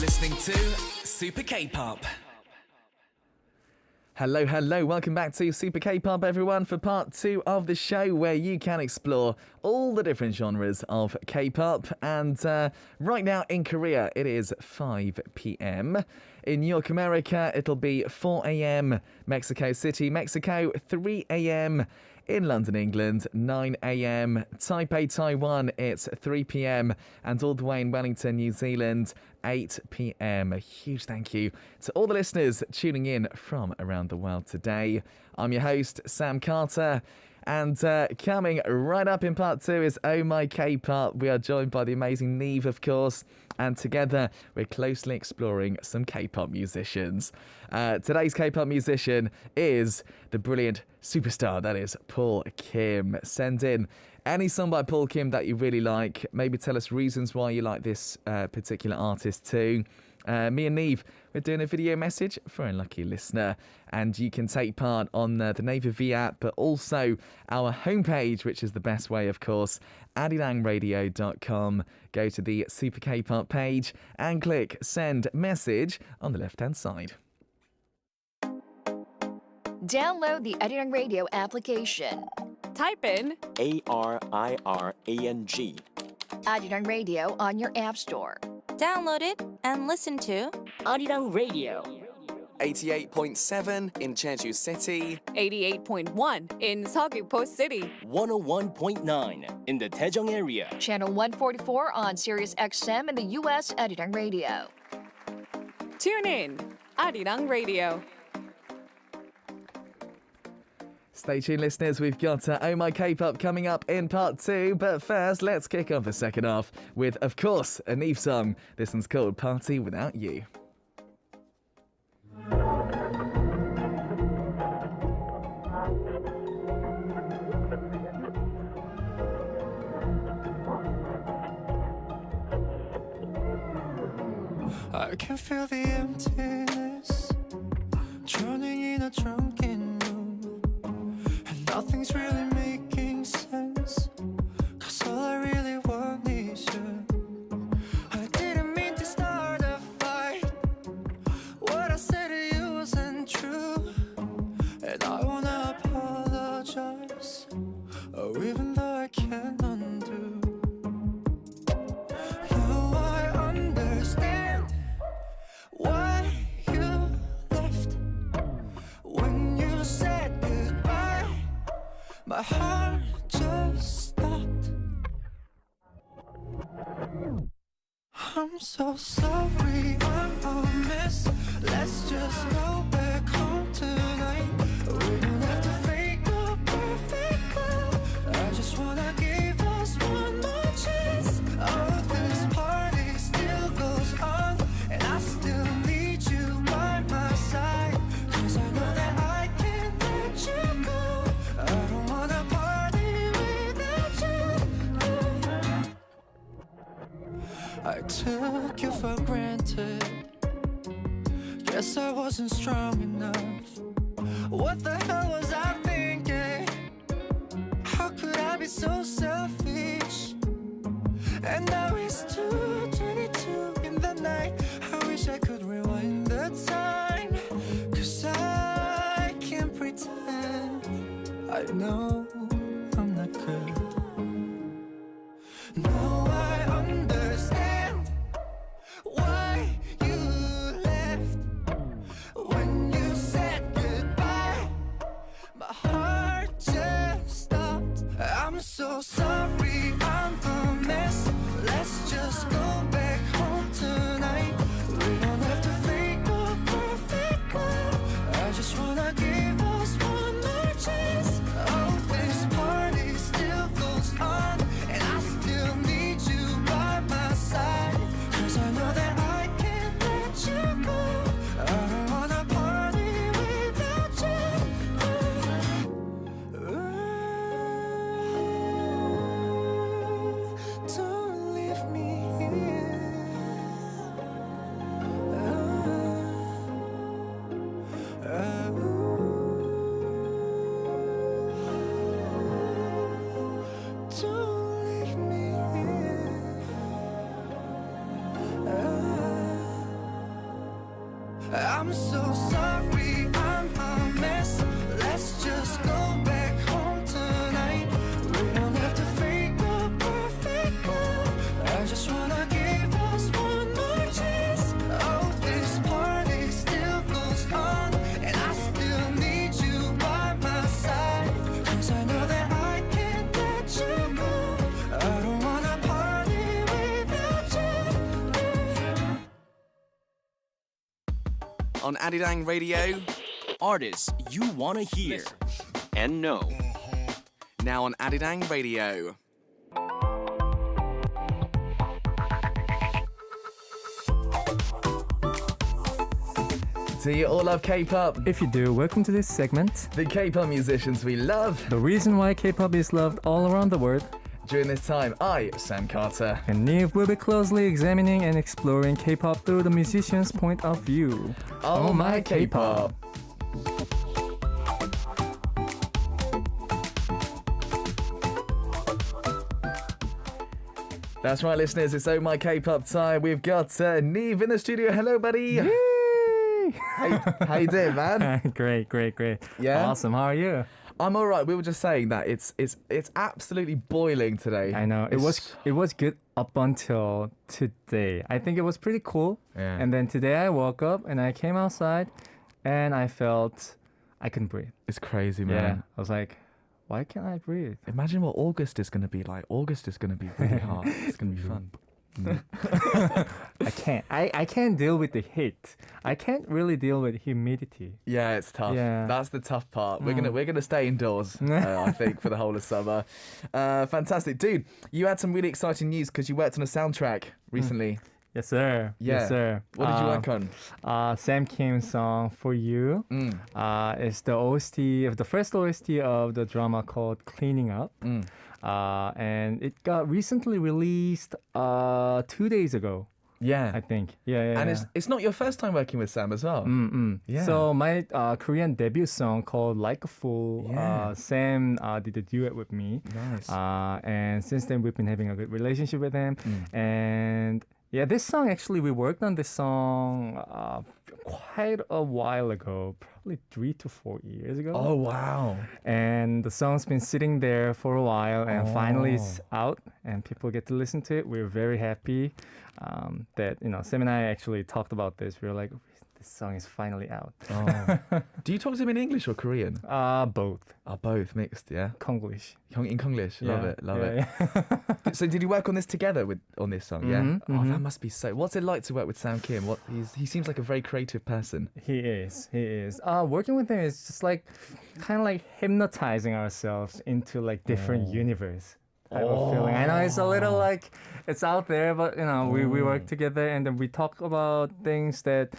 listening to Super K-Pop. Hello, welcome back to Super K-Pop, everyone, for part 2 of the show where you can explore all the different genres of K-Pop. And right now in Korea, it is 5 p.m. In New York, America, it'll be 4 a.m. Mexico City, Mexico, 3 a.m. In London, England, 9 a.m. Taipei, Taiwan, it's 3 p.m. And all the way in Wellington, New Zealand, 8 p.m. A huge thank you to all the listeners tuning in from around the world today. I'm your host, Sam Carter. And coming right up in part 2 is Oh My K-Pop. We are joined by the amazing NIve, of course. And together, we're closely exploring some K-pop musicians. Today's K-pop musician is the brilliant superstar, that is Paul Kim. Send in any song by Paul Kim that you really like. Maybe tell us reasons why you like this particular artist too. Me and NIve, we're doing a video message for a lucky listener, and you can take part on the NIve app, but also our homepage, which is the best way, of course, adilangradio.com. Go to the Super K-Pop page and click Send Message on the left-hand side. Download the Arirang Radio application. Type in ARIRANG. Arirang Radio on your app store. Download it and listen to Arirang Radio. 88.7 in Jeju City. 88.1 in Seogwipo City. 101.9 in the Daejeong area. Channel 144 on Sirius XM in the U.S. Arirang Radio. Tune in, Arirang Radio. Stay tuned, listeners. We've got Oh My K-Pop coming up in part 2. But first, let's kick off the second half with, of course, a NIve song. This one's called Party Without You. I can feel the emptiness drowning in a drunken room, and nothing's really making sense, 'cause all I really want is you. I didn't mean to start a fight. What I said to you wasn't true, and I wanna apologize, oh, even though I can't undo. Now I understand why you left. When you said goodbye, my heart just stopped. I'm so sorry, I'm a mess. Let's just go back home tonight. We don't have to fake a perfect love. I just wanna give us one more chance. Oh, this party still goes on, and I still need you by my side, 'cause I know that I can't let you go. I don't wanna party without you. I took you for granted. Guess I wasn't strong enough. What the hell was I thinking? How could I be so selfish? And now it's 2:22 in the night. I wish I could rewind the time, 'cause I can't pretend. I know I'm not good. Now I understand why you left. When you said goodbye, my heart just stopped. I'm so sorry, I'm a mess. Let's just go back home tonight. We don't have to fake a perfect love. I just wanna give us one more chance. Oh, this party still goes on, and I still need you by my side, 'cause I know that I can't let you go. I don't wanna party without you. I'm so sorry, I'm a mess. Let's just go back home tonight. We don't have to fake a perfect love. I just wanna give us one more chance. Oh, this party still goes on, and I still need you by my side. 'Cause I know that I can't let you go. I don't wanna party without you. On Adidang Radio. Artists you want to hear and know. Now on Adidang Radio. Do you all love K-pop? If you do, welcome to this segment. The K-pop musicians we love. The reason why K-pop is loved all around the world. During this time, I, Sam Carter. And NIve will be closely examining and exploring K-pop through the musician's point of view. Oh my K-pop. That's right, listeners. It's Oh My K-pop time. We've got NIve in the studio. Hello, buddy. Yay! How you doing, man? Great. Yeah? Awesome. How are you? I'm all right. We were just saying that it's absolutely boiling today. I know. It was good up until today. I think it was pretty cool. Yeah. And then today I woke up and I came outside and I felt I couldn't breathe. It's crazy, Yeah. man. I was like, why can't I breathe? Imagine what August is going to be like. August is going to be really hot. It's going to be fun. I can't deal with the heat. I can't really deal with humidity. Yeah, it's tough. Yeah. That's the tough part. We're gonna stay indoors. I think for the whole of summer. Fantastic, dude. You had some really exciting news because you worked on a soundtrack recently. Yes, sir. Yeah. Yes, sir. What did you work on? Sam Kim's song For You. It's the OST of the first OST of the drama called Cleaning Up. And it got recently released 2 days ago, Yeah. I think. Yeah. And it's not your first time working with Sam as well. Yeah. So my Korean debut song called Like a Fool, Yeah. Sam did a duet with me. Nice. And since then we've been having a good relationship with him. And yeah, this song actually, we worked on this song quite a while ago, probably 3 to 4 years ago. Oh wow. And the song's been sitting there for a while, and finally it's out, and people get to listen to it. We're very happy that Sam and I actually talked about this. We were like, this song is finally out. Oh. Do you talk to him in English or Korean? Both. Both mixed. Yeah. Konglish. In Konglish. Love it. Yeah. So did you work on this together on this song? Yeah. Mm-hmm, Oh, that must be so. What's it like to work with Sam Kim? He seems like a very creative person. He is. Working with him is just like kind of like hypnotizing ourselves into like different universe type of feeling. I know it's a little like it's out there, but we work together and then we talk about things that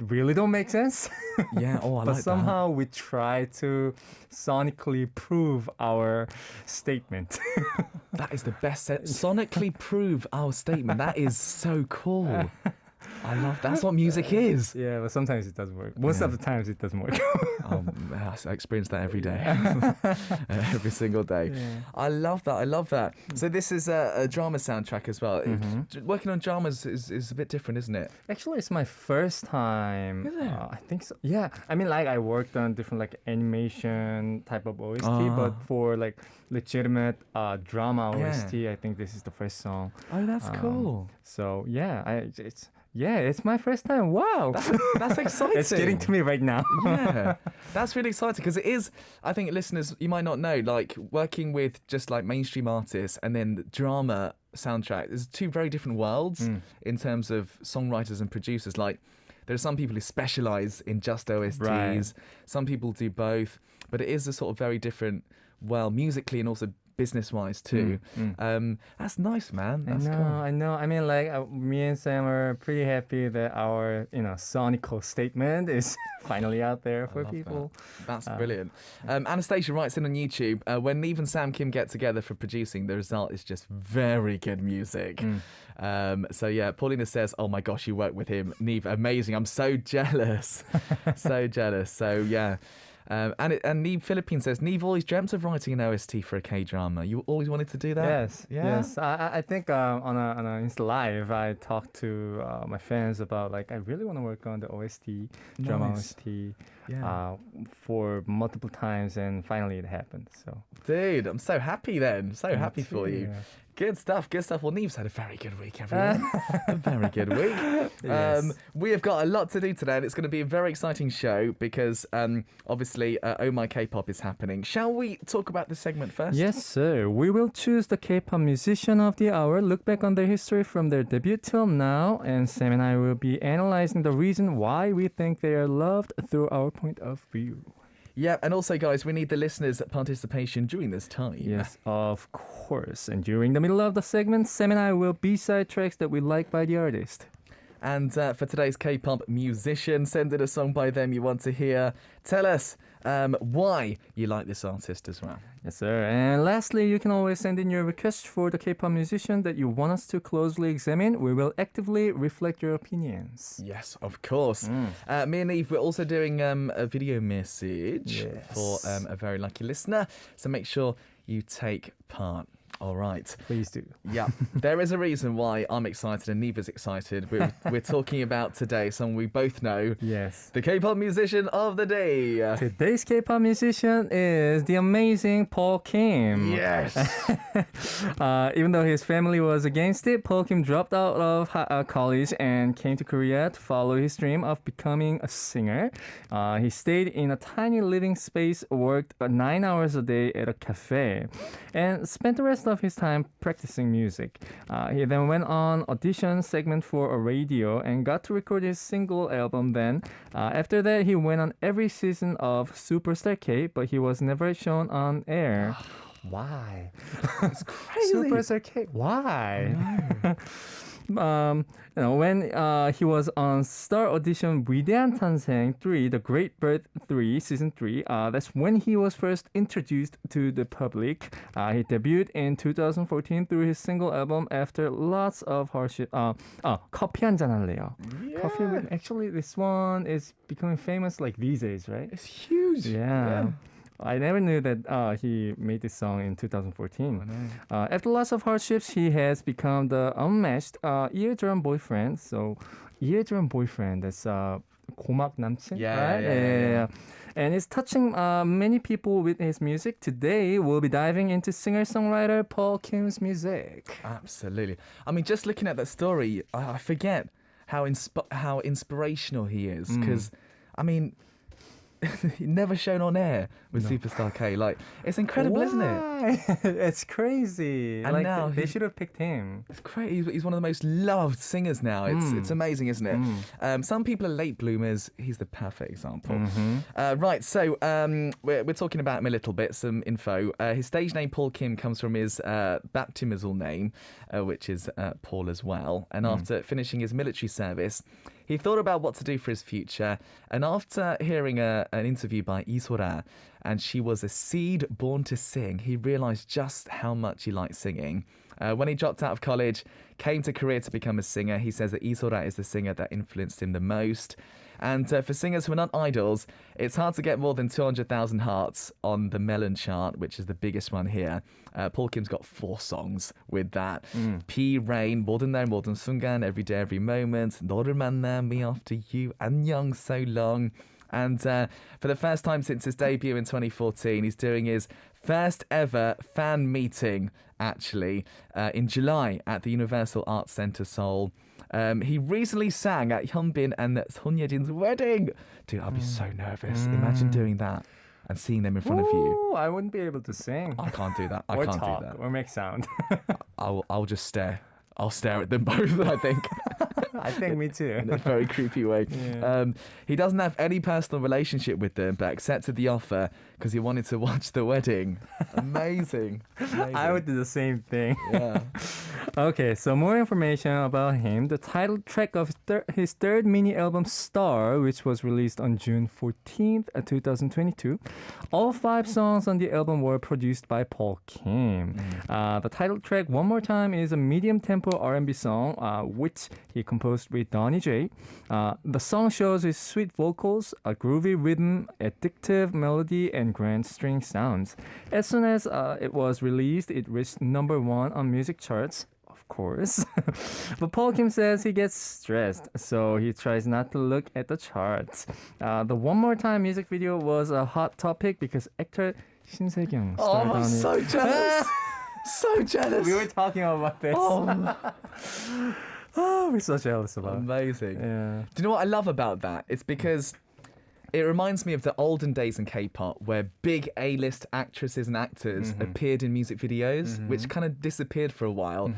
really don't make sense. Yeah. Oh, I But like somehow we try to sonically prove our statement. That is the best sonically prove our statement. That is so cool. I love that's what music is. Yeah, but sometimes it doesn't work. Most of the times it doesn't work. I experience that every day, every single day. Yeah. I love that. So this is a drama soundtrack as well. Working on dramas is a bit different, isn't it? Actually, it's my first time. Is it? I think so. Yeah. I mean, like I worked on different like animation type of OST, but for like legitimate drama OST, I think this is the first song. Oh, that's cool. So yeah, it's my first time. Wow. That's exciting. It's getting to me right now. Yeah, that's really exciting because it is. I think listeners, you might not know, like working with just like mainstream artists and then the drama soundtrack. There's two very different worlds in terms of songwriters and producers. Like there are some people who specialize in just OSTs. Right. Some people do both, but it is a sort of very different world musically and also business-wise too. That's nice, man. That's cool. I know. I mean, like me and Sam are pretty happy that our sonical statement is finally out there for people. That's brilliant. Anastasia writes in on YouTube, when NIve and Sam Kim get together for producing, the result is just very good music. So yeah, Paulina says, oh my gosh, you work with him. NIve, amazing. I'm so jealous. So jealous. So yeah. And Neve Philippines says, Neve always dreamt of writing an OST for a K-drama. You always wanted to do that? Yes, Yeah? yes. I think on a Insta Live, I talked to my fans about like I really want to work on the OST, drama Nice. OST, Yeah. for multiple times, and finally it happened. So Dude, I'm so happy then. So happy for you. too. Good stuff, good stuff. Well, Neve's had a very good week, everyone. A very good week. Yes. We have got a lot to do today, and it's going to be a very exciting show because obviously Oh My K-Pop is happening. Shall we talk about this segment first? Yes, sir. We will choose the K-pop musician of the hour, look back on their history from their debut till now, and Sam and I will be analyzing the reason why we think they are loved through our point of view. Yeah, and also, guys, we need the listeners' participation during this time. Yes, of course. And during the middle of the segment, Sam and I will B-side tracks that we like by the artist. And for today's K-pop musician, send in a song by them you want to hear. Tell us why you like this artist as well. Yes, sir. And lastly, you can always send in your request for the K-pop musician that you want us to closely examine. We will actively reflect your opinions. Yes, of course. Me and Eve, we're also doing a video message Yes. for a very lucky listener. So make sure you take part. All right. Please do. Yeah, there is a reason why I'm excited and Neva's excited. We're talking about today someone we both know, Yes. the K-pop musician of the day. Today's K-pop musician is the amazing Paul Kim. Yes. Even though his family was against it, Paul Kim dropped out of college and came to Korea to follow his dream of becoming a singer. He stayed in a tiny living space, worked 9 hours a day at a cafe, and spent the rest of his time practicing music. He then went on audition segment for a radio and got to record his single album then. After that, he went on every season of Superstar K, but he was never shown on air. Why? It's crazy. Superstar K. Why? When he was on Star Audition 위대한 탄생 3, The Great Birth 3, Season 3, that's when he was first introduced to the public. He debuted in 2014 through his single album after lots of hardship. 커피 한잔 할래요. Coffee with, actually, this one is becoming famous like these days, right? It's huge. Yeah. I never knew that he made this song in 2014. After lots of hardships, he has become the unmatched eardrum boyfriend. So, eardrum boyfriend, that's 고막 남친, Yeah, right? yeah. And he's touching many people with his music. Today, we'll be diving into singer-songwriter Paul Kim's music. Absolutely. I mean, just looking at that story, I forget how inspirational he is. Because, I mean, never shown on air with Superstar K. Like, it's incredible, isn't it? It's crazy. And like, now they he- should have picked him. It's crazy. He's one of the most loved singers now. It's amazing, isn't it? Some people are late bloomers. He's the perfect example. Right, so we're talking about him a little bit, some info. His stage name, Paul Kim, comes from his baptismal name, which is Paul as well. And after finishing his military service, he thought about what to do for his future. And after hearing an interview by Isora, and she was a seed born to sing, he realized just how much he liked singing. When he dropped out of college, came to Korea to become a singer, he says that Isora is the singer that influenced him the most. And for singers who are not idols, it's hard to get more than 200,000 hearts on the Melon chart, which is the biggest one here. Paul Kim's got 4 songs with that. P, Rain, 모든 날 모든 순간, Every Day, Every Moment, 너를 만나, Me After You, 안녕, So Long. And for the first time since his debut in 2014, he's doing his first ever fan meeting, actually, in July at the Universal Arts Centre Seoul. He recently sang at Hyunbin and Son Ye-jin's wedding. Dude, I'd be so nervous. Imagine doing that and seeing them in front of you. Ooh, I wouldn't be able to sing. I can't do that. I or can't talk, do that. or make sound. I'll just stare. I'll stare at them both, I think. I think me too. In a very creepy way. He doesn't have any personal relationship with them, but accepted the offer because he wanted to watch the wedding. Amazing. I would do the same thing. Yeah. Okay, so more information about him. The title track of his third mini album, Star, which was released on June 14th, 2022. All 5 songs on the album were produced by Paul Kim. The title track, One More Time, is a medium-tempo R&B song, which he composed with Donny J. The song shows his sweet vocals, a groovy rhythm, addictive melody, and grand string sounds. As soon as it was released, it reached number 1 on music charts. Of course. But Paul Kim says he gets stressed, so he tries not to look at the charts. The One More Time music video was a hot topic because actor Shin Se-kyung starred Oh, on I'm it. so jealous. So jealous. We were talking about this. Oh, we're so jealous about it. Amazing. Yeah. Do you know what I love about that? It's because it reminds me of the olden days in K-pop where big A-list actresses and actors appeared in music videos, which kind of disappeared for a while.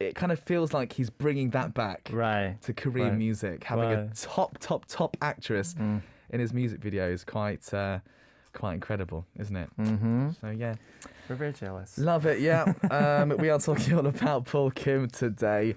It kind of feels like he's bringing that back Right. to Korean Right. music. Having a Right. top actress in his music video is quite incredible, isn't it? So yeah. We're very jealous. Love it, yeah. We are talking all about Paul Kim today.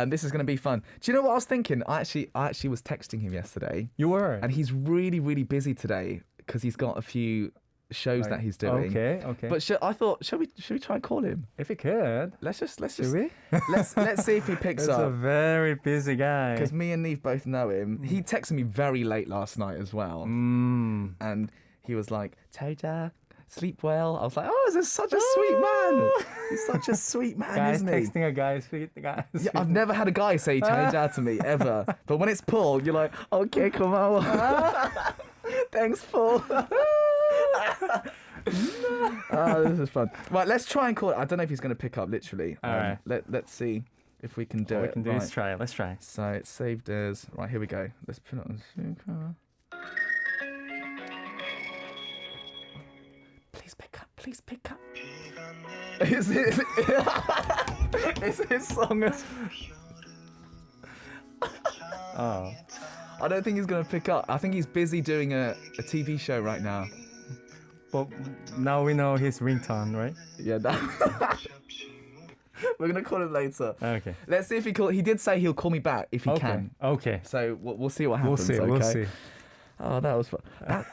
This is going to be fun. Do you know what I was thinking? I actually was texting him yesterday, You were. and he's really, really busy today because he's got a few shows that he's doing. Okay. But I thought, should we try and call him? If we could. Let's just Should we? let's see if he picks He's a up. very busy guy. Because me and Neve both know him. He texted me very late last night as well, and he was like, "Toja, sleep well." I was like, "Oh, this is such a sweet man. He's such a sweet man, Guys isn't he?" texting a guy, sweet guy. Yeah, I've never had a guy say "Toja" to me ever, but when it's Paul, you're like, "Okay, come on." Thanks, Paul. Oh, this is fun. Right, let's try and call it. I don't know if he's going to pick up, literally. All right. Let's see if we can do All it. we can do Right. is try. Let's try. So it's saved as... Right, here we go. Let's put it on speaker. Please pick up. Please pick up. Is it... Is his song as... Oh. I don't think he's going to pick up. I think he's busy doing a TV show right now. But now we know his ringtone, right? Yeah, we're going to call him later. Okay. Let's see if he call. He did say he'll call me back if he Okay. can. Okay. So we'll see what We'll happens. see. Okay? We'll see. Oh, that was fun.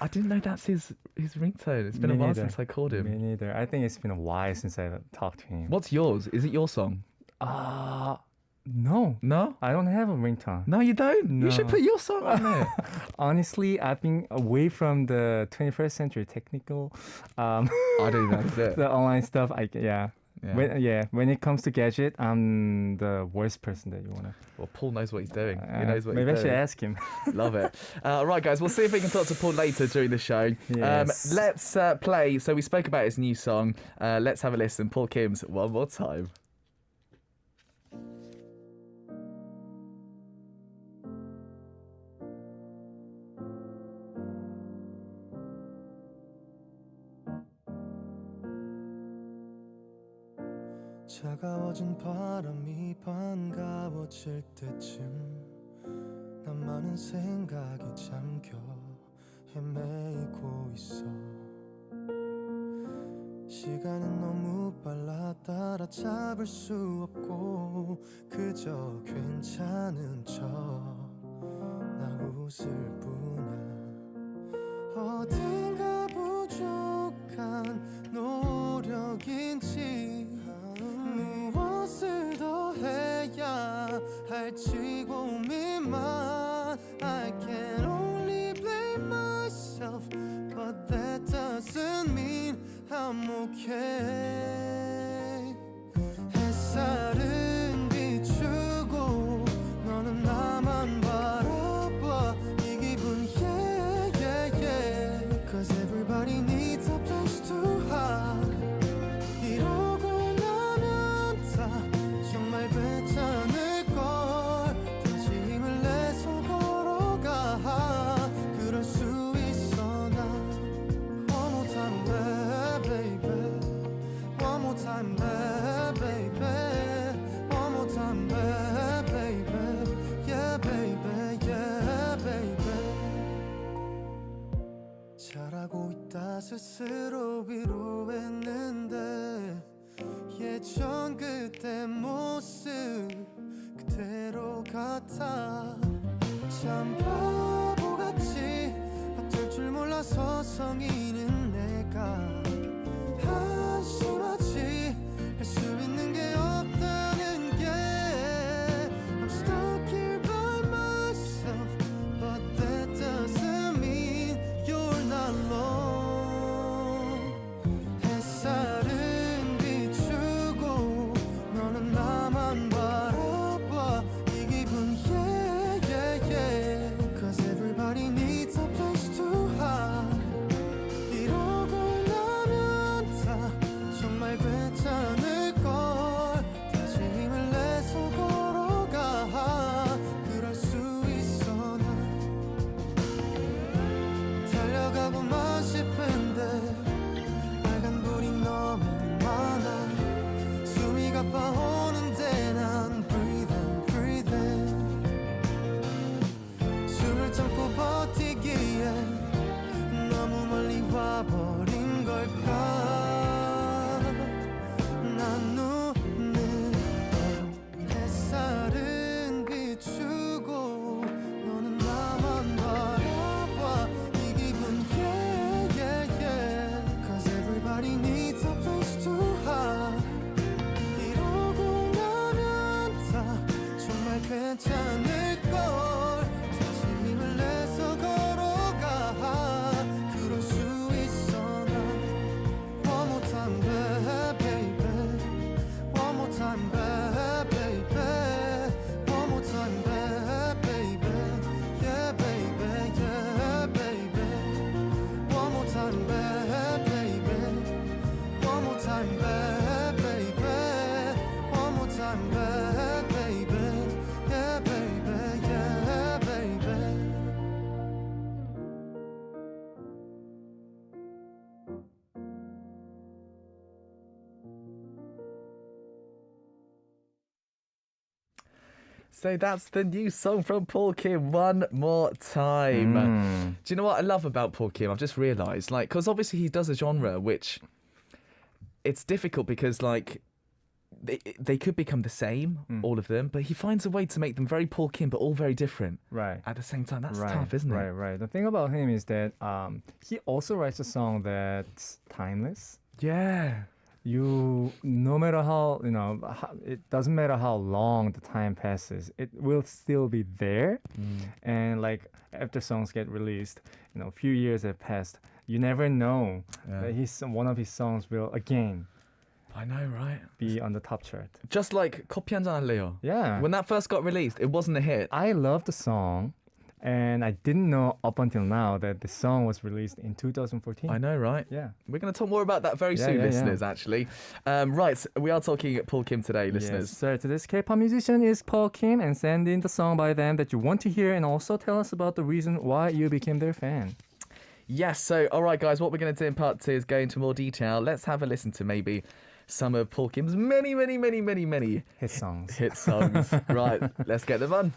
I didn't know that's his ringtone. It's been Me a while neither. since I called Me him. neither. I think it's been a while since I talked to him. What's yours? Is it your song? No. No? I don't have a ringtone. No, you don't? You should No. put your song on there. Honestly, I've been away from the 21st century technical, I don't know. the online stuff. Yeah. When it comes to gadget, I'm the worst person that you wanna. Well, Paul knows what he's doing. He knows what Maybe I he's should doing. ask him. Love it. Right, guys, we'll see if we can talk to Paul later during the show. Yes. Let's play. So we spoke about his new song. Let's have a listen. Paul Kim's One More Time. 차가워진 바람이 반가워질 때쯤 난 많은 생각에 잠겨 헤매이고 있어 시간은 너무 빨라 따라잡을 수 없고 그저 괜찮은 척 나 웃을 뿐이야 어딘가 부족한 노력인지 무엇을 더 해야 할지 고민만 I can only blame myself but that doesn't mean I'm okay 햇살은 비추고 너는 나만 바라봐 이 기분 yeah yeah yeah Cause everybody needs a place to hide 이러고 나면 다 정말 괜찮을걸 다시 힘을 내서 걸어가 그럴 수 있어 난 One more time baby One more time baby One more time baby Yeah baby yeah baby 잘하고 있다 스스로 위로했는데 예전 그때 모습 같아 참 바보같이 어쩔 줄 몰라서 성이는 내가 한심하지 할 수 있는 게 없다는 게 I'm stuck here by myself but that doesn't mean you're not alone 햇살은 비추고 너는 나만 바라봐 이 기분 yeah yeah yeah Cause everybody needs a place to hide 이러고 나면 다 정말 괜찮을걸 다시 힘을 내서 걸어가 그럴 수 있어 난 달려가고만 싶은데 빨간불이 너무 많아 숨이 가빠오는데 난 breathing breathing 숨을 참고 버티기에 너무 멀리 와버린 걸까 난 눈을 떠 햇살은 비추고 너는 나만 바라봐 이 기분 yeah yeah yeah Cause everybody needs a place to hide 이러고 나면 다 정말 괜찮을걸 다시 힘을 내서 걸어가 그럴 수 있어 난 One more time baby One more time baby One more time baby Yeah baby yeah baby One more time baby One more time baby One more time baby Yeah baby yeah baby So that's the new song from Paul Kim, One More Time. Do you know what I love about Paul Kim? I've just realised, like, because obviously he does a genre which it's difficult because, like, they could become the same, all of them, but he finds a way to make them very Paul Kim, but all very different Right. at the same time. That's Right, tough, isn't it? Right. The thing about him is that he also writes a song that's timeless. Yeah. You, no matter how, it doesn't matter how long the time passes, it will still be there. And like after songs get released, a few years have passed, you never know that one of his songs will again I know, right? be on the top chart. Just like 커피 한잔 할래요. Yeah. When that first got released, it wasn't a hit. I love the song, and I didn't know up until now that the song was released in 2014. I know, right? Yeah. We're going to talk more about that very soon, yeah. listeners, actually. Right, we are talking Paul Kim today, listeners. Yes, sir. Today's K-pop musician is Paul Kim, and send in the song by them that you want to hear, and also tell us about the reason why you became their fan. Yes, so, all right, guys, what we're going to do in part 2 is go into more detail. Let's have a listen to maybe some of Paul Kim's many Hit songs. hit songs. Right, let's get them on.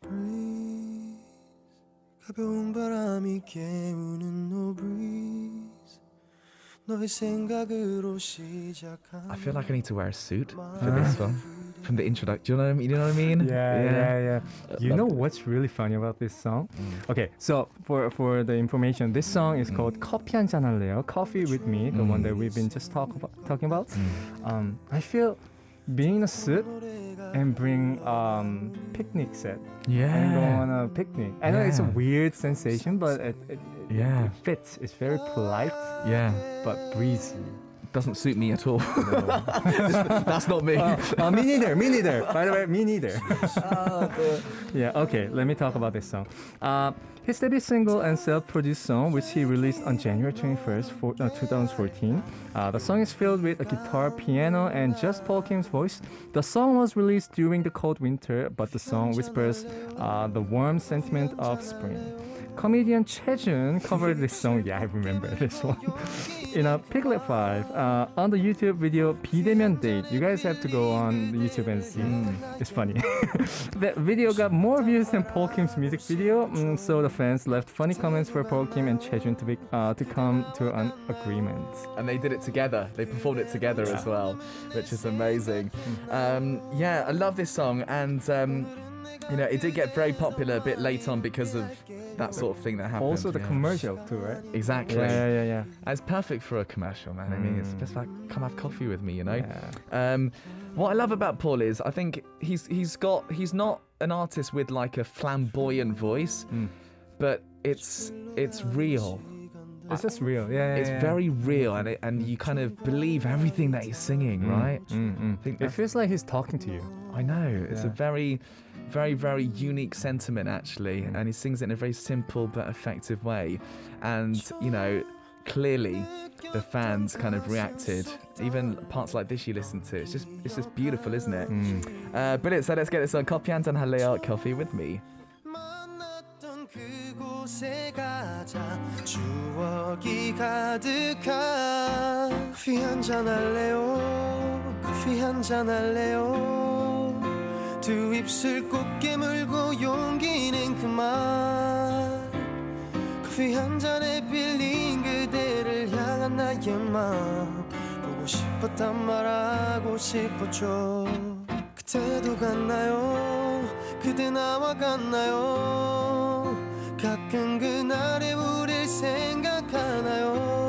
breeze 가벼운 바람이 깨우는 no breeze 너의 생각으로 시작한 I feel like I need to wear a suit for this one. From the introduction, do you know what I mean? Yeah. You know what's really funny about this song? Okay, so for the information, this song is called 커피 한잔 할래요? Coffee with me, the one that we've been just talking about. I feel being in a suit and bring picnic set and go on a picnic. I know it's a weird sensation, but it fits. It's very polite, but breezy. Doesn't suit me at all. That's not me. Me neither. By the way, me neither. Yeah, okay, let me talk about this song. His debut single and self-produced song, which he released on January 21st, 2014. The song is filled with a guitar, piano, and just Paul Kim's voice. The song was released during the cold winter, but the song whispers the warm sentiment of spring. Comedian Chejun covered this song. Yeah, I remember this one. in a Piglet 5 on the YouTube video 비대면 date. You guys have to go on the YouTube and see. It's funny. That video got more views than Paul Kim's music video, so the fans left funny comments for Paul Kim and Chejun to come to an agreement. And they did it together. They performed it together as well, which is amazing. Yeah, I love this song, and you know, it did get very popular a bit late on because of that sort of thing that happened. Also the commercial too, right? Exactly. Yeah. It's perfect for a commercial, man. I mean, it's just like, come have coffee with me, you know? Yeah. What I love about Paul is I think he's not an artist with like a flamboyant voice, but it's real. It's just real. Yeah. It's very real, and you kind of believe everything that he's singing, right? I think It feels like he's talking to you. I know. It's a very, very, very unique sentiment, actually. And he sings it in a very simple but effective way. And, you know, clearly the fans kind of reacted. Even parts like this you listen to. It's just beautiful, isn't it? Brilliant. So let's get this on. 커피 한잔 할래요? Coffee with me. 만났던 그곳에 가자 추억이 가득한 커피 한잔 할래요 커피 한잔 할래요 두 입술 꼭 깨물고 용기 낸 그만 커피 한 잔에 빌린 그대를 향한 나의 마음 보고 싶었단 말하고 싶었죠 그때도 갔나요 그대 나와 같나요 가끔 그날의 우릴 생각하나요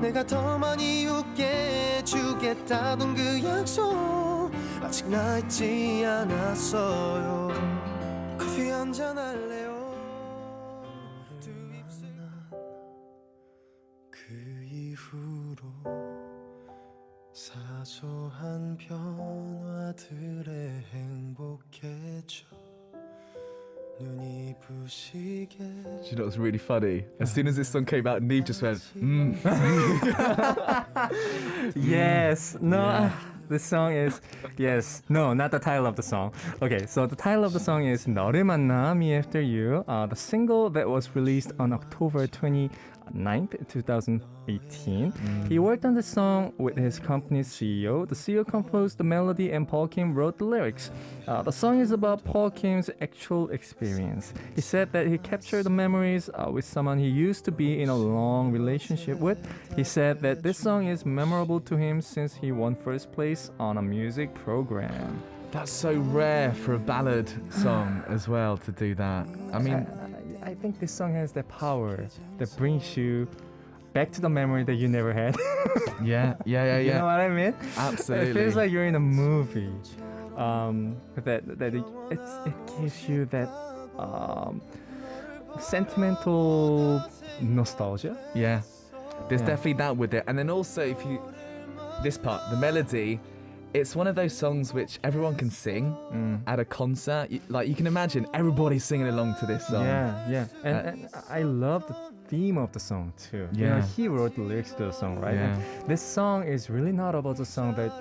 내가 더 많이 웃게 해주겠다던 그 약속 아직 나 잊지 않았어요 커피 한잔 할래요 두 입술 그 이후로 사소한 변화들에 행복해져 눈이 부시게 Do you know what's really funny? As soon as this song came out, NIve just went, Yes. No. This song is no, not the title of the song. Okay, so the title of the song is 너를 만나 Me After You, the single that was released on October 29th, 2018. He worked on the song with his company's CEO. The CEO composed the melody and Paul Kim wrote the lyrics. The song is about Paul Kim's actual experience. He said that he captured the memories with someone he used to be in a long relationship with. He said that this song is memorable to him since he won first place on a music program. that's so rare for a ballad song as well to do that. I mean, I think this song has that power that brings you back to the memory that you never had. yeah. You know what I mean? Absolutely. It feels like you're in a movie. It gives you that sentimental nostalgia. Yeah. There's Yeah. definitely that with it. And then also, this part, the melody, it's one of those songs which everyone can sing at a concert. You can imagine everybody singing along to this song. Yeah. And I love the theme of the song too. You know, Yeah. he wrote the lyrics to the song, right? Yeah. And this song is really not about the song that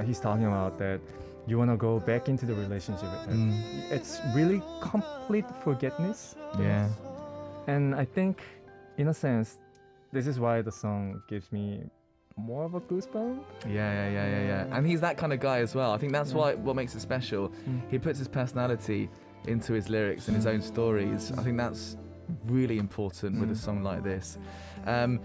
he's talking about that you want to go back into the relationship with him. It's really complete forgiveness. Yeah. And I think, in a sense, this is why the song gives me more of a goosebump. Yeah. And he's that kind of guy as well. I think that's what makes it special. He puts his personality into his lyrics and his own stories. I think that's really important with a song like this. I mean,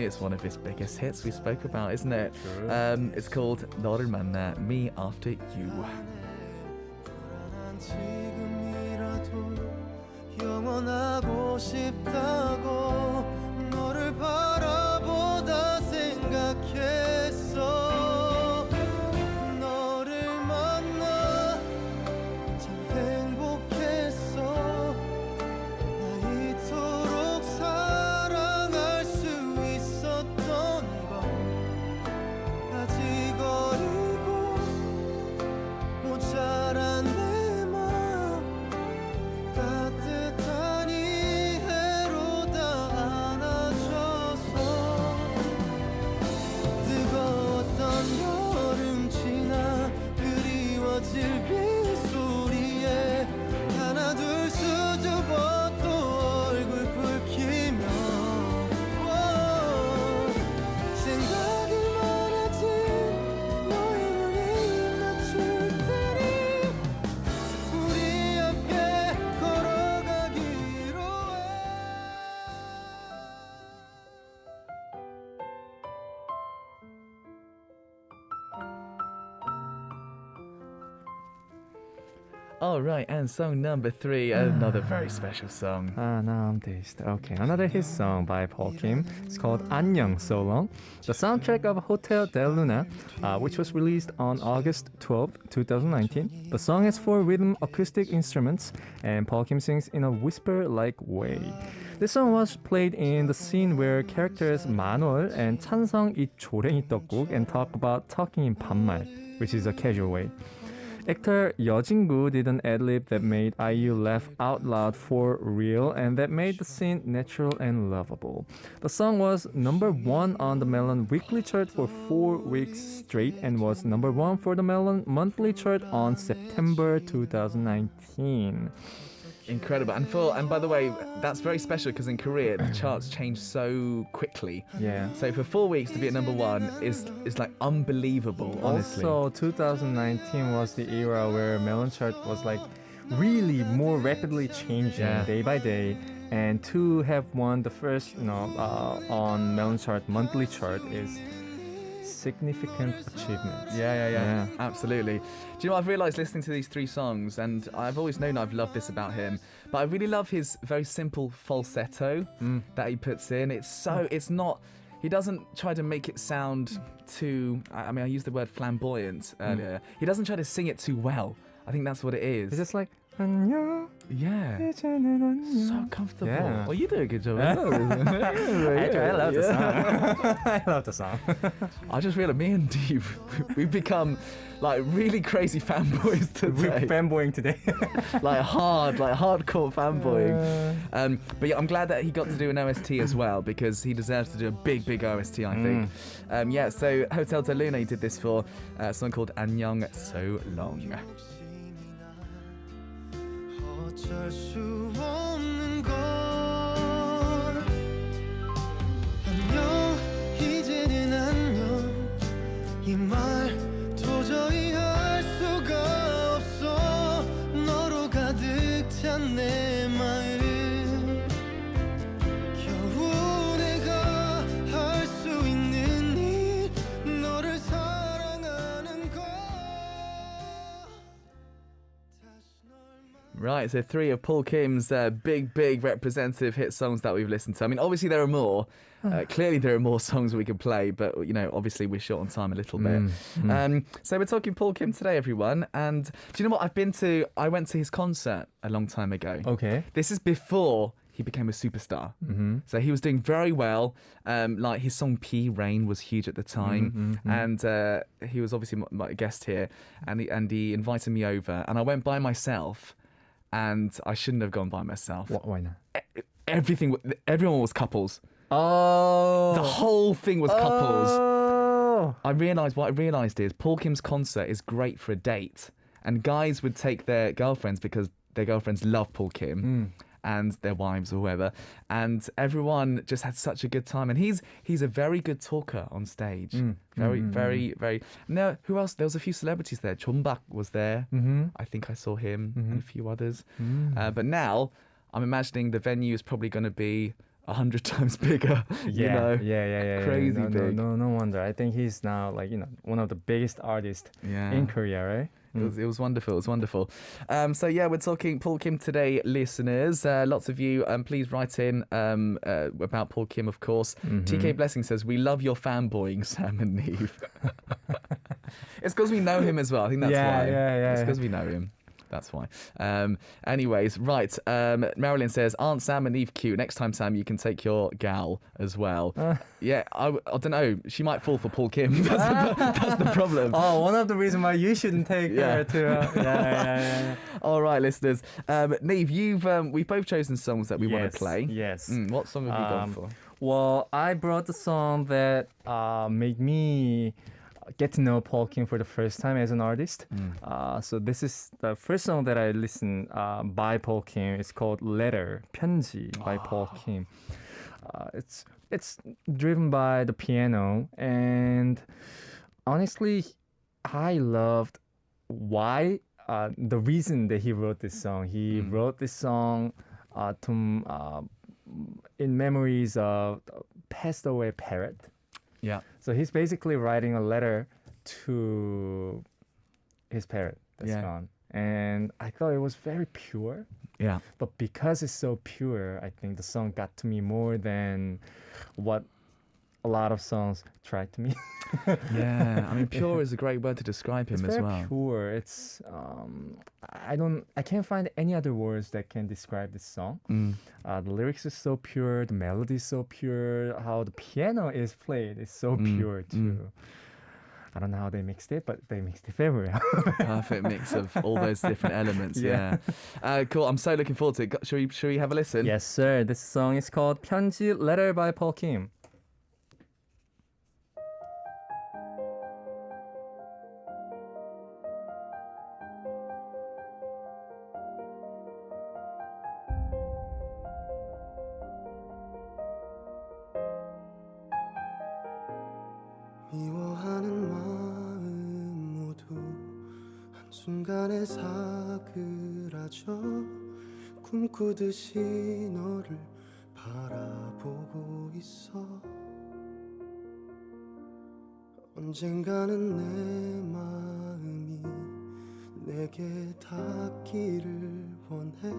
it's one of his biggest hits we spoke about, isn't it? True. It's called 너를 만나 Me After You. 지금이라도 영원하고 싶다고 너를 바라보다 생각했어 너를 만나 참 행복했어 나 이토록 사랑할 수 있었던 건 아직 어리고 모자란 내 맘 따뜻한 이해로 다 All right, and song number 3, another very special song. Now I'm dazed. Okay, another hit song by Paul Kim. It's called 안녕 So Long. The soundtrack of Hotel Del Luna, which was released on August 12, 2019. The song has 4 rhythm acoustic instruments, and Paul Kim sings in a whisper-like way. This song was played in the scene where characters Manol and 찬성 eat 조랭이 떡국 and talk about talking in 반말, which is a casual way. Actor 여진구 did an ad-lib that made IU laugh out loud for real and that made the scene natural and lovable. The song was number 1 on the Melon weekly chart for 4 weeks straight and was number 1 for the Melon monthly chart on September 2019. Incredible. And by the way, that's very special because in Korea the charts change so quickly. Yeah. So for 4 weeks to be at number 1 is like unbelievable, honestly. Also, 2019 was the era where Melon chart was like really more rapidly changing day by day. And to have won the first, on Melon chart monthly chart is significant achievement. Yeah. Absolutely. Do you know what I've realised listening to these 3 songs, and I've always known I've loved this about him, but I really love his very simple falsetto that he puts in. It's not, he doesn't try to make it sound too, I used the word flamboyant earlier. He doesn't try to sing it too well. I think that's what it is. It's just like, 안녕. Yeah. 이제는 안녕. So comfortable. Yeah. Well, you do a good job. I love the song. I love the song. I just realized me and Dee, we've become like really crazy fanboys We're today. fanboying today. like hardcore fanboying. But yeah, I'm glad that he got to do an OST as well because he deserves to do a big OST, I think. So Hotel de Luna did this for a song called 안녕 So Long. 어쩔 수 없는 걸 안녕 이제는 안녕 이 말 도저히 할 수가 없어 너로 가득 찬 내 마음 겨우 내가 할 수 있는 일 너를 사랑하는 걸 Right, so 3 of Paul Kim's big representative hit songs that we've listened to. I mean, obviously there are more. Clearly there are more songs we could play, but, obviously we're short on time a little bit. So we're talking Paul Kim today, everyone. And do you know what? I went to his concert a long time ago. Okay. This is before he became a superstar. So he was doing very well. Like his song P Rain was huge at the time. And he was obviously my guest here. And he invited me over. And I went by myself. And I shouldn't have gone by myself. Why not? Everyone was couples. Oh. The whole thing was couples. Oh. What I realised is Paul Kim's concert is great for a date. And guys would take their girlfriends because their girlfriends love Paul Kim. And their wives or whoever, and everyone just had such a good time. And he's a very good talker on stage. Very. Now, who else? There was a few celebrities there. Chonbak was there. I think I saw him and a few others. But now I'm imagining the venue is probably going to be 100 times bigger. Yeah. Crazy big. No wonder. I think he's now one of the biggest artists in Korea, right? It was wonderful. It was wonderful. So yeah, we're talking Paul Kim today, listeners. Lots of you, please write in about Paul Kim, of course. TK Blessing says, we love your fanboying, Sam and NIve. It's because we know him as well. I think that's why. Yeah. It's because we know him. That's why. Anyways, right. Marilyn says, aren't Sam and NIve cute? Next time, Sam, you can take your gal as well. Yeah, I don't know. She might fall for Paul Kim. That's the problem. Oh, one of the reasons why you shouldn't take her to... Yeah. All right, listeners. NIve, we've both chosen songs that we want to play. Yes. What song have you gone for? Well, I brought the song that made me get to know Paul Kim for the first time as an artist. So this is the first song that I listened by Paul Kim. It's called Letter, 편지 by Paul Kim. It's driven by the piano, and honestly, I loved the reason that he wrote this song. He wrote this song in memories of passed away parrot. Yeah. So he's basically writing a letter to his parrot that's gone. and I thought it was very pure. Yeah. But because it's so pure, I think the song got to me more than what a lot of songs tried to me. Yeah. I mean, pure is a great word to describe him It's as very well. pure. It's I can't find any other words that can describe this song. The lyrics is so pure, the melody is so pure, how the piano is played is so pure too. I don't know how they mixed it, but they mixed it very well. Perfect mix of all those different elements. Yeah. Yeah. Cool. I'm so looking forward to it. Shall we have a listen? Yes, sir. This song is called 편지 Letter by Paul Kim. 미워하는 마음 모두 한순간에 사그라져 꿈꾸듯이 너를 바라보고 있어 언젠가는 내 마음이 내게 닿기를 원해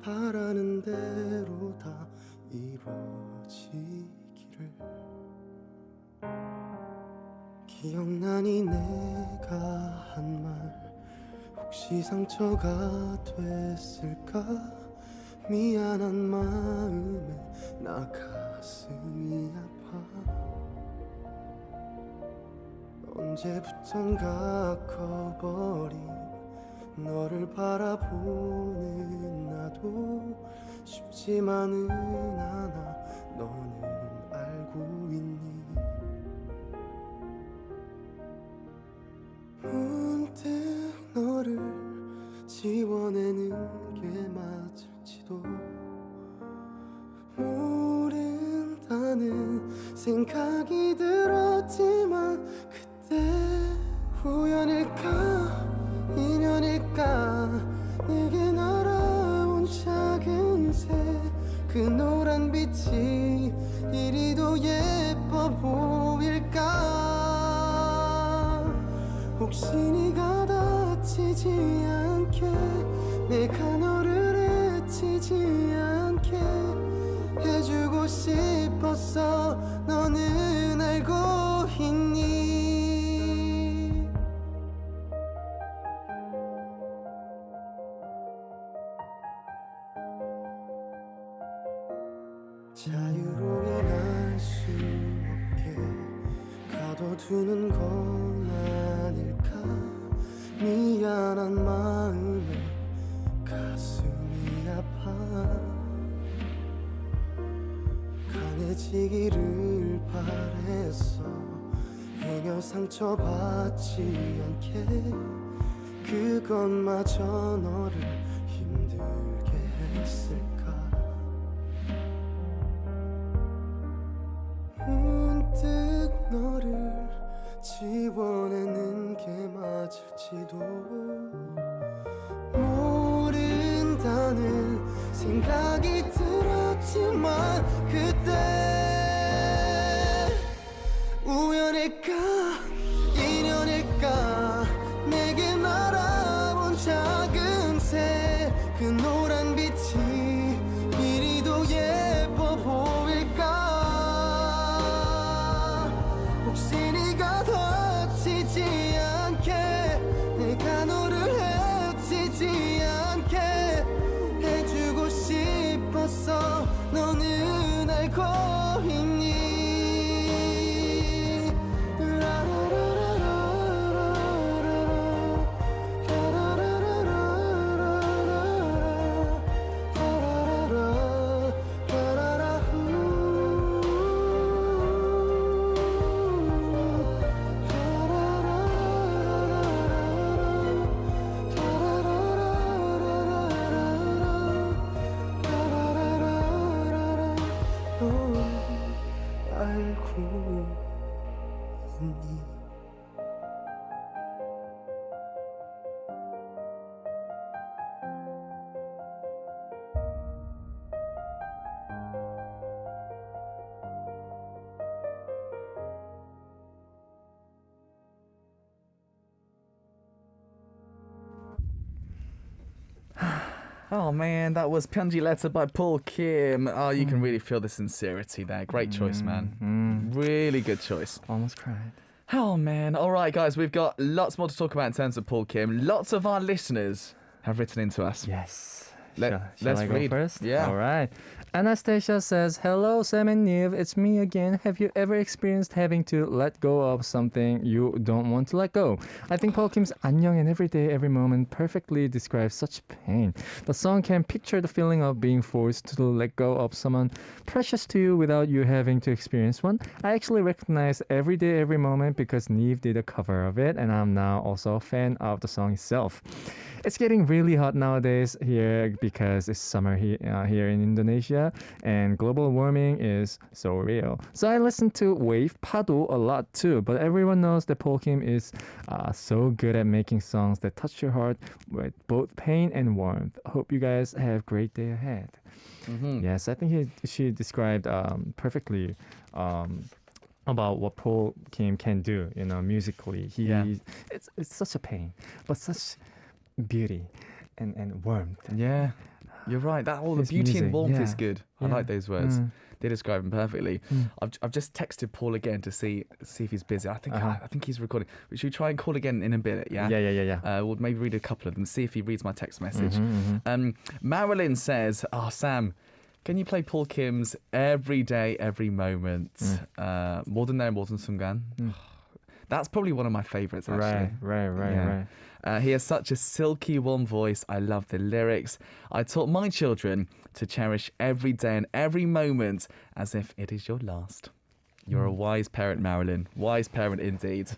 바라는 대로 다 이루어지기를 기억나니 내가 한 말 혹시 상처가 됐을까 미안한 마음에 나 가슴이 아파 언제부턴가 커버린 너를 바라보는 나도 쉽지만은 않아 너는 알고 있니 문득 너를 지워내는 게 맞을지도 모른다는 생각이 들었지만 그때 우연일까 인연일까 내게 날아온 작은 새 그 노란 빛이 이리도 예뻐 보일까 혹시 네가 다치지 않게 내가 너를 해치지 않게 해주고 싶었어 너는 알고 있니 자유로이 날 수 없게 가둬두는 건 아닐까 미안한 마음에 가슴이 아파 강해지기를 바랬어 행여 상처받지 않게 그것마저 너를 힘들게 했을까 문득 너를 지워내는 게 맞을지도 모른다는 생각이 들었지만 그때 우연일까 인연일까 내게 날아온 작은 새 그 노란 빛이 이리도 예뻐 보일까 혹시 네가 다치지 않게 내가 너를 해치지 않게 해주고 싶었어 너는 알고 있니 알고 있니 Oh man, that was Pyunji Letter by Paul Kim. Oh, you can really feel the sincerity there. Great choice, man. Really good choice. Almost cried. Oh man. All right, guys, we've got lots more to talk about in terms of Paul Kim. Lots of our listeners have written into us. Yes. Let's Shall I go read. first? Yeah. All right. Anastasia says, "Hello, Sam and Niv. It's me again. Have you ever experienced having to let go of something you don't want to let go? I think Paul Kim's 안녕 and every day, every moment perfectly describes such pain. The song can picture the feeling of being forced to let go of someone precious to you without you having to experience one. I actually recognize every day, every moment because Niv did a cover of it, and I'm now also a fan of the song itself. It's getting really hot nowadays here because it's summer here in Indonesia and global warming is so real. So I listen to Wave Pado a lot too, but everyone knows that Paul Kim is so good at making songs that touch your heart with both pain and warmth. Hope you guys have a great day ahead." Yes, I think she described perfectly about what Paul Kim can do, musically. It's such a pain, but such beauty and warmth. Yeah, you're right. That all the His beauty music, and warmth yeah. is good. I Yeah. like those words. They describe him perfectly. I've just texted Paul again to see if he's busy. I think he's recording. Should we try and call again in a bit? Yeah. Yeah. We'll maybe read a couple of them. See if he reads my text message. Marilyn says, "Oh Sam, can you play Paul Kim's Every Day, Every Moment? 모든 날 모든 순간." That's probably one of my favorites, actually. Right. He has such a silky, warm voice. I love the lyrics. I taught my children to cherish every day and every moment as if it is your last. You're a wise parent, Marilyn. Wise parent indeed.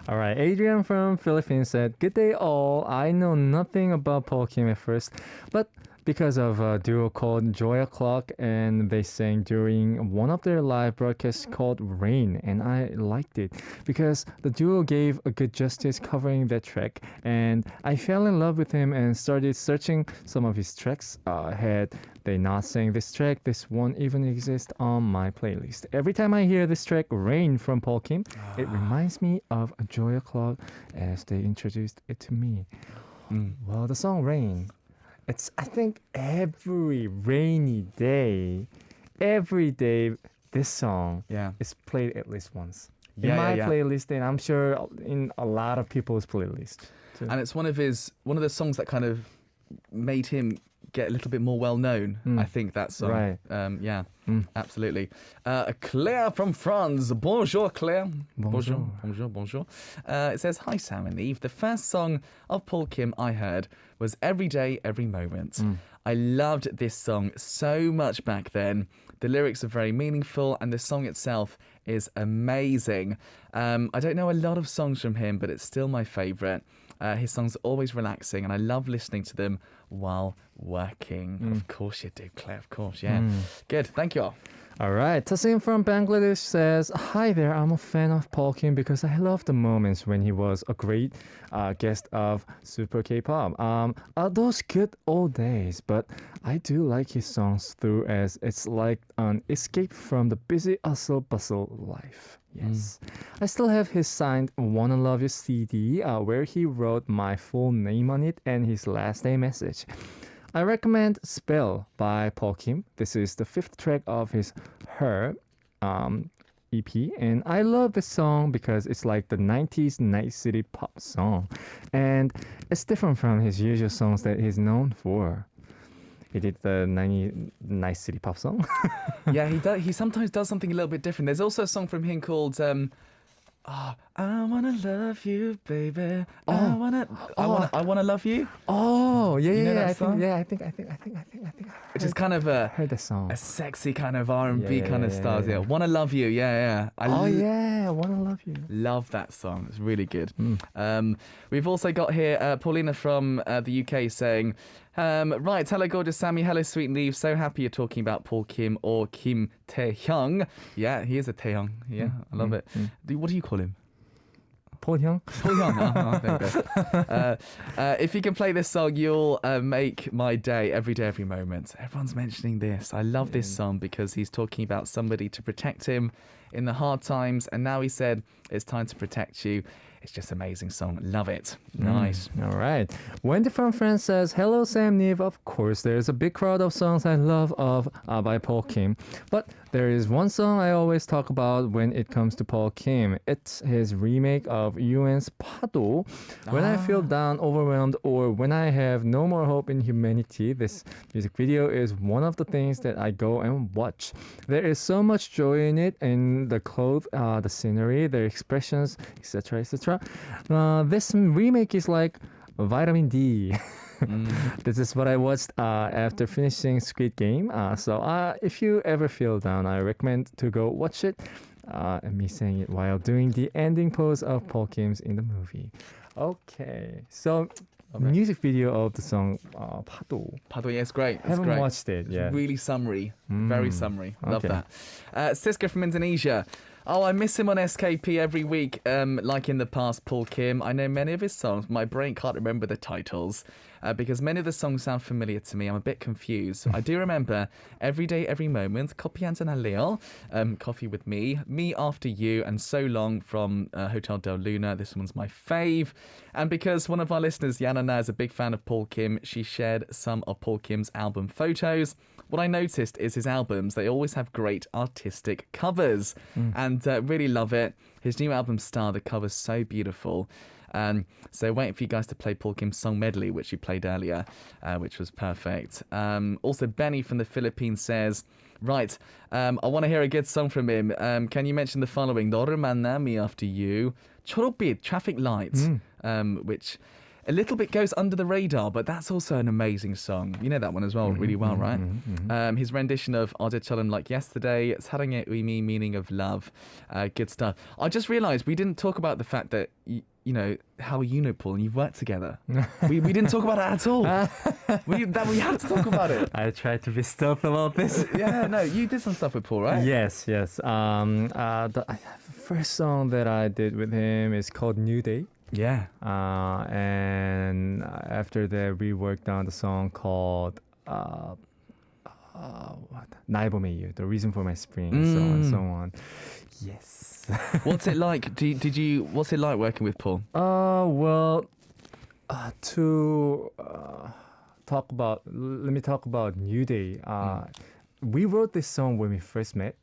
All right. Adrian from Philippines said, "Good day all. I know nothing about Paul Kim at first, but because of a duo called Joy O'Clock, and they sang during one of their live broadcasts called Rain, and I liked it because the duo gave a good justice covering that track, and I fell in love with him and started searching some of his tracks. Had they not sang this track, this won't even exist on my playlist. Every time I hear this track, Rain from Paul Kim, it reminds me of Joy O'Clock as they introduced it to me." Well, the song Rain, I think every rainy day, this song is played at least once. In my playlist, and I'm sure in a lot of people's playlist too. And it's one of the songs that kind of made him get a little bit more well known. I think that song. Right. Absolutely. Claire from France. Bonjour, Claire. Bonjour. Bonjour. It says, "Hi, Sam and Eve. The first song of Paul Kim I heard was Every Day, Every Moment. I loved this song so much back then. The lyrics are very meaningful and the song itself is amazing. I don't know a lot of songs from him, but it's still my favourite. His songs are always relaxing and I love listening to them while working." Of course you do, Claire. Of course, yeah. Good. Thank you all. All right. Tasim from Bangladesh says, "Hi there. I'm a fan of Paul Kim because I love the moments when he was a great guest of Super K-pop. Those good old days, but I do like his songs through as it's like an escape from the busy hustle bustle life." Yes. I still have his signed Wanna Love You CD where he wrote my full name on it and his last name message. I recommend Spell by Paul Kim. This is the 5th track of his Her EP, and I love this song because it's like the 90s night city pop song, and it's different from his usual songs that he's known for. He did the 90s night city pop song. Yeah, he does. He sometimes does something a little bit different. There's also a song from him called I wanna love you, baby. I wanna love you. Oh, yeah, You know yeah, that I song? think I Which is kind of a heard the song. sexy kind of R&B Yeah, kind of yeah, style. yeah. Wanna love you. Yeah. I wanna love you. Love that song. It's really good. We've also got here Paulina from the UK saying, right, hello gorgeous Sammy, hello sweet Neve. So happy you're talking about Paul Kim or Kim Taehyung. Yeah, he is a Taehyung. Yeah, I love it. What do you call him? Paul Hyung. Paul Young. There we go. If you can play this song, you'll make my day, every day, every moment. Everyone's mentioning this. I love this song because he's talking about somebody to protect him in the hard times. And now he said, it's time to protect you It's just an amazing song. Love it. Nice. All right. Wendy from France says, hello, Sam Neve. Of course, there's a big crowd of songs I love by Paul Kim. But there is one song I always talk about when it comes to Paul Kim. It's his remake of Yuen's 파도. When I feel down, overwhelmed, or when I have no more hope in humanity, this music video is one of the things that I go and watch. There is so much joy in it, in the clothes, the scenery, the expressions, etc., etc. This remake is like vitamin D. This is what I watched after finishing Squid Game. So if you ever feel down, I recommend to go watch it. And me saying it while doing the ending pose of Paul Kim's in the movie. Okay, so music video of the song 파도. 파도, yeah, it's great. It's Haven't great. watched it yet. Really summary. Very summary. Love Okay. that. Siska from Indonesia. Oh, I miss him on SKP every week, like in the past, Paul Kim. I know many of his songs. My brain can't remember the titles because many of the songs sound familiar to me. I'm a bit confused. I do remember Every Day, Every Moment, Kopi Anton Halil, Coffee with Me, Me After You, and So Long from Hotel Del Luna. This one's my fave. And because one of our listeners, Yana Na, is a big fan of Paul Kim, she shared some of Paul Kim's album photos. What I noticed is his albums, they always have great artistic covers and really love it. His new album Star, the cover's so beautiful. So waiting for you guys to play Paul Kim's song medley, which you played earlier, which was perfect. Also, Benny from the Philippines says, right, I want to hear a good song from him. Can you mention the following? 너를 만나, Me After You, 초록빛, Traffic Light, which a little bit goes under the radar, but that's also an amazing song. You know that one as well, really well, right? His rendition of 어제처럼 Like Yesterday, 사랑의 의미, Meaning of Love, good stuff. I just realised we didn't talk about the fact that, you know, how you know Paul and you've worked together. we didn't talk about it at all. we had to talk about it. I tried to be stealth about this. Yeah, no, you did some stuff with Paul, right? Yes. The first song that I did with him is called New Day. Yeah. And after that, we worked on the song called NIve, The Reason for My Spring, so on and so on. Yes. What's it like? What's it like working with Paul? To let me talk about New Day. We wrote this song when we first met.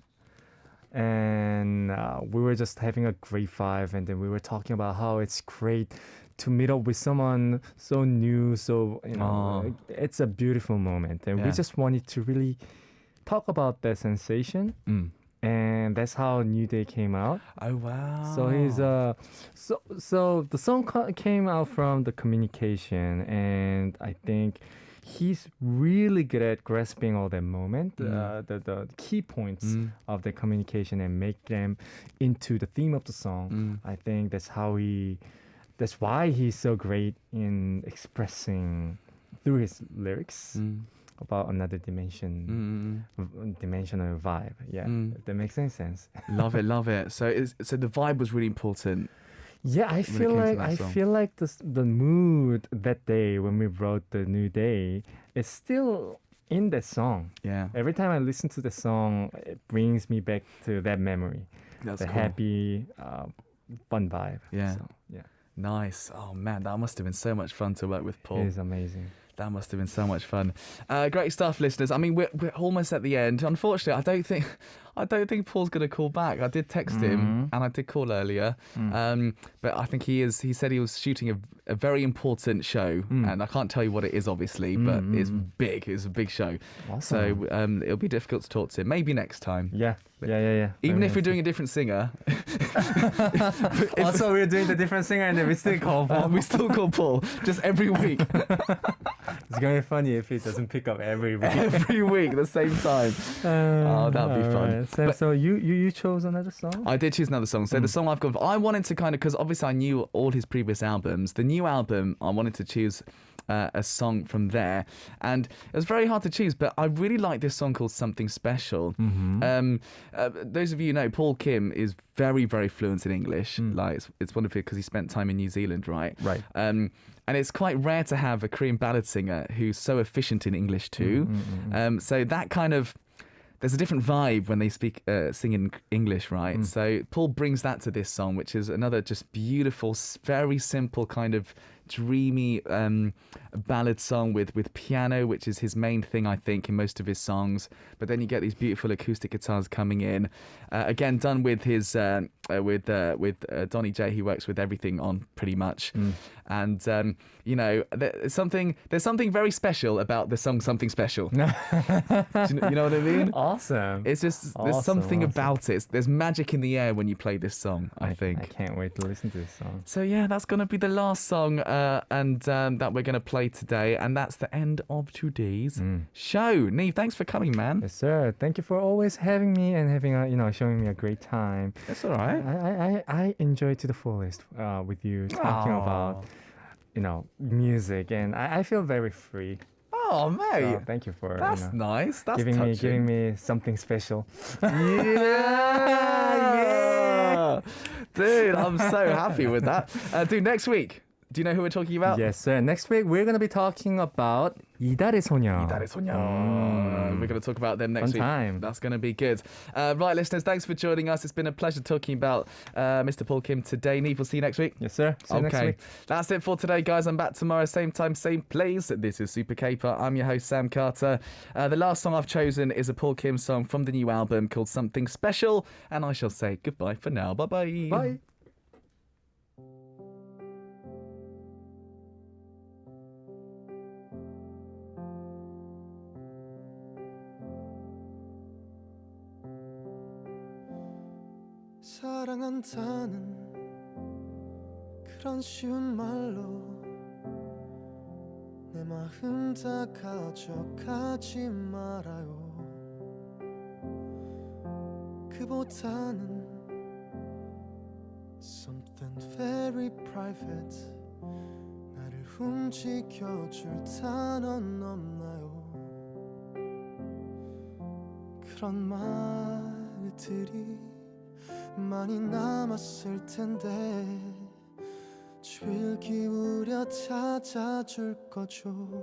And we were just having a great vibe, and then we were talking about how it's great to meet up with someone so new, so it's a beautiful moment, and we just wanted to really talk about that sensation, and that's how New Day came out. Oh wow! So he's so the song came out from the communication, and I think he's really good at grasping all that moment, the key points of the communication and make them into the theme of the song. I think that's why he's so great in expressing through his lyrics about another dimensional vibe. Yeah, if that makes any sense. Love it. So the vibe was really important. Yeah, I feel like the mood that day when we wrote the New Day is still in that song. Yeah. Every time I listen to the song, it brings me back to that memory. That's the cool. Happy, fun vibe. Yeah. So, yeah. Nice. Oh man, that must have been so much fun to work with Paul. It is amazing. That must have been so much fun. Great stuff, listeners. I mean, we're almost at the end. Unfortunately, I don't think Paul's going to call back. I did text him and I did call earlier. But I think he said he was shooting a very important show, and I can't tell you what it is, obviously, but it's big. It's a big show. Awesome. So it'll be difficult to talk to him. Maybe next time. Yeah. Even if we're doing a different singer. Also, we're doing the different singer and then we still call Paul. We still call Paul, just every week. It's going to be funny if he doesn't pick up every week. Every week, the same time. That'd be fun. Right. So you chose another song? I did choose another song. So the song I've gone for, I wanted to kind of, because obviously I knew all his previous albums. The new album, I wanted to choose a song from there. And it was very hard to choose, but I really like this song called Something Special. Those of you who know, Paul Kim is very, very fluent in English. Like it's wonderful because he spent time in New Zealand, right? Right. And it's quite rare to have a Korean ballad singer who's so efficient in English too. So that kind of there's a different vibe when they sing in English, right? Mm. So Paul brings that to this song, which is another just beautiful, very simple kind of dreamy ballad song with piano, which is his main thing, I think, in most of his songs. But then you get these beautiful acoustic guitars coming in. Again, done with his with Donny J. He works with everything on pretty much. And you know, there's something very special about the song "Something Special." You know what I mean? Awesome. It's just there's Awesome, something awesome. about it. There's magic in the air when you play this song, I think. I can't wait to listen to this song. So yeah, that's going to be the last song that we're going to play today, and that's the end of today's show. Neve, thanks for coming, man. Yes, sir. Thank you for always having me and having showing me a great time. That's all right. I enjoy to the fullest with you talking about music, and I feel very free. Oh, mate. So thank you for That's nice. That's giving me something special. Yeah. Dude, I'm so happy with that. Dude, next week, do you know who we're talking about? Yes, sir. Next week we're gonna be talking about 이달의 소녀. 이달의 소녀. We're going to talk about them next Fun week. time. That's going to be good. Right, listeners, thanks for joining us. It's been a pleasure talking about Mr. Paul Kim today. Neve, we'll see you next week. Yes, sir. See you next week. That's it for today, guys. I'm back tomorrow, same time, same place. This is Super Caper. I'm your host, Sam Carter. The last song I've chosen is a Paul Kim song from the new album called Something Special. And I shall say goodbye for now. Bye-bye. Bye. 사랑한다는 그런 쉬운 말로 내 마음 다 가져가지 말아요. 그보다는 something very private 나를 움직여줄 단어는 없나요? 그런 말들이 많이 남았을 텐데 주의를 기울여 찾아줄 거죠.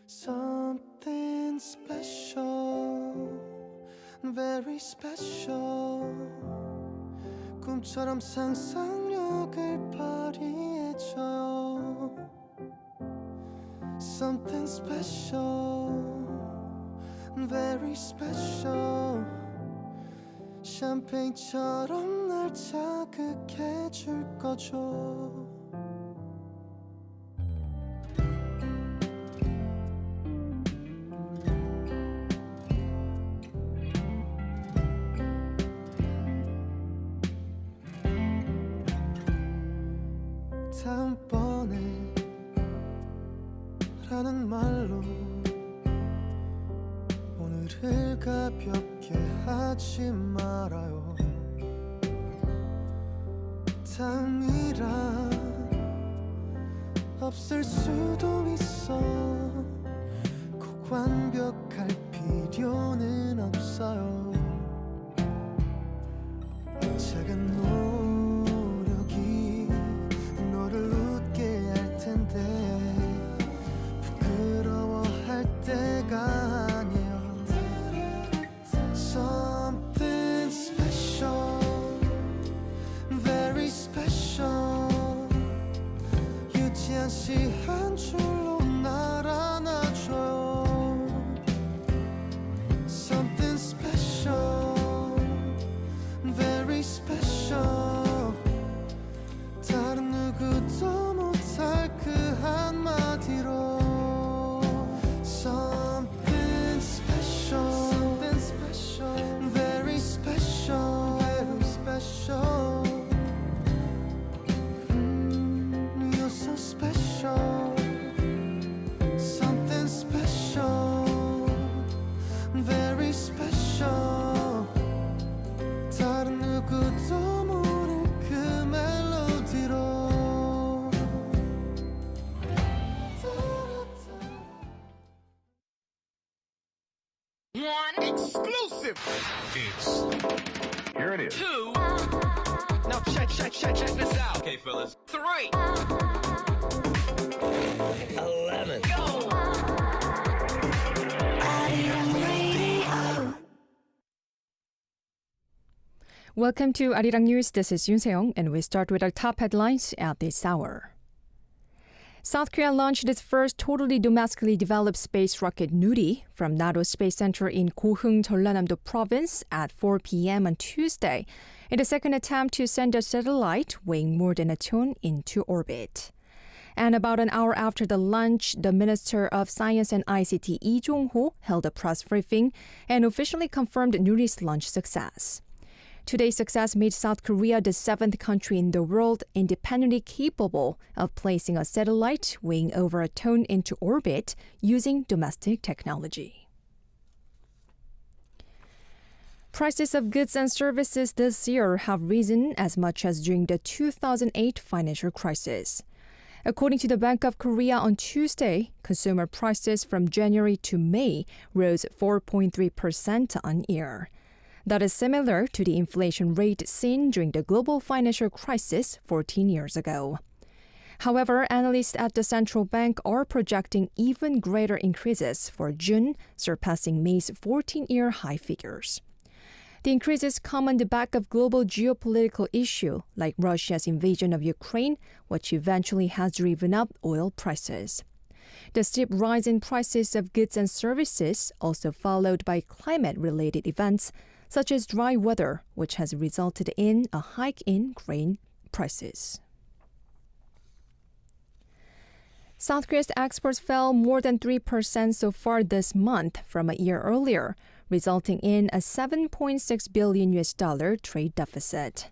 Something special, very special. 꿈처럼 상상력을 발휘해줘요. Something special, very special. 샴페인처럼 날 자극해줄 거죠. 다음번에 라는 말로 오늘을 가볍게 하지 말아요. 다음이란 없을 수도 있어. 꼭 완벽할 필요는 없어요. 작은 노력이 너를 웃게 할 텐데 부끄러워할 때가 아니에요. Something special, very special. 유치한 시 한 줄로 날 안아줘요. Something special, very special. 다른 누구도 못할 그 한마디로 Something special, something special, very special, very special. You're so special. Something special, very special. 다른 누구도 모를 그 멜로디로 Here it is. 2. Now check this out. Okay, fellas. 3. 11. Go. 아리랑 radio. Welcome to Arirang News. This is Yoon Seong, and we start with our top headlines at this hour. South Korea launched its first totally domestically developed space rocket Nuri from NATO Space Center in Goheung, Jeollanam-do Province at 4 p.m. on Tuesday, in the second attempt to send a satellite weighing more than a ton into orbit. And about an hour after the launch, the Minister of Science and ICT Lee Jong-ho held a press briefing and officially confirmed Nuri's launch success. Today's success made South Korea the seventh country in the world independently capable of placing a satellite weighing over a ton into orbit using domestic technology. Prices of goods and services this year have risen as much as during the 2008 financial crisis. According to the Bank of Korea on Tuesday, consumer prices from January to May rose 4.3% on year. That is similar to the inflation rate seen during the global financial crisis 14 years ago. However, analysts at the central bank are projecting even greater increases for June, surpassing May's 14-year high figures. The increases come on the back of global geopolitical issues like Russia's invasion of Ukraine, which eventually has driven up oil prices. The steep rise in prices of goods and services also followed by climate-related events such as dry weather, which has resulted in a hike in grain prices. South Korea's exports fell more than 3% so far this month from a year earlier, resulting in a $7.6 billion trade deficit.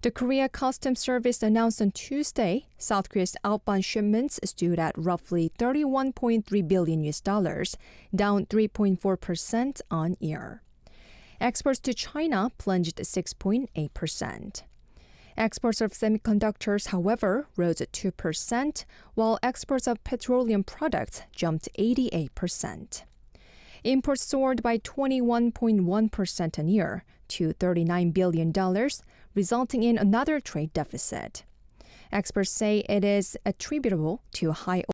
The Korea Customs Service announced on Tuesday South Korea's outbound shipments stood at roughly $31.3 billion, down 3.4% on year. Exports to China plunged 6.8%. Exports of semiconductors, however, rose 2%, while exports of petroleum products jumped 88%. Imports soared by 21.1% on year to $39 billion, resulting in another trade deficit. Experts say it is attributable to high